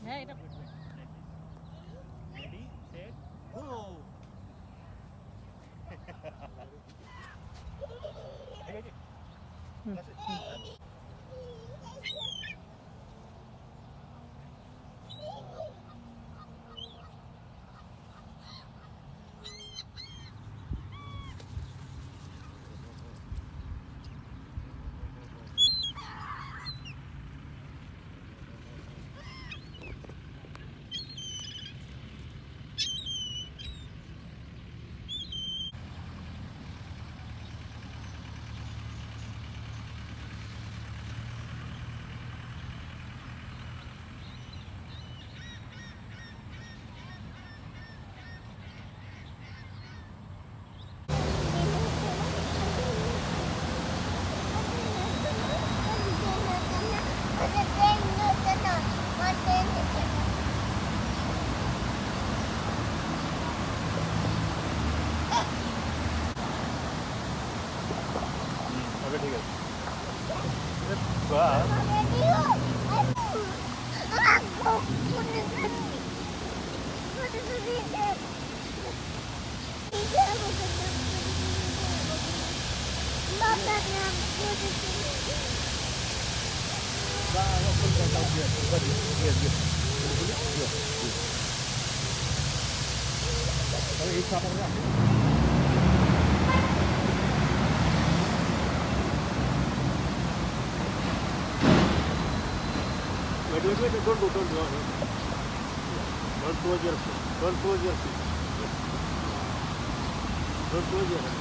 হ্যাঁ এটা wait, wait, like this. Ready, set, go. এই যে, that's it. ওকে ঠিক আছে বাহ এই সামনে Wait, don't do. Don't close your feet. Don't close your feet. Don't close your hands.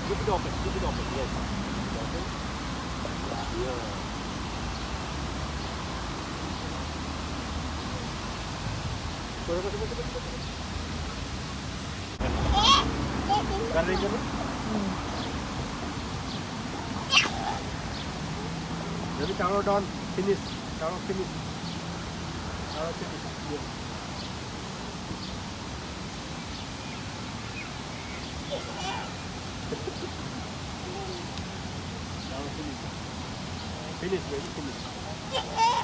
Keep it open. Yes. Open. Yeah. कर रही चलो Jadi taruh down, finish. Taruh finish. Taruh finish. Yes. Taruh finish. Finish, baby, finish.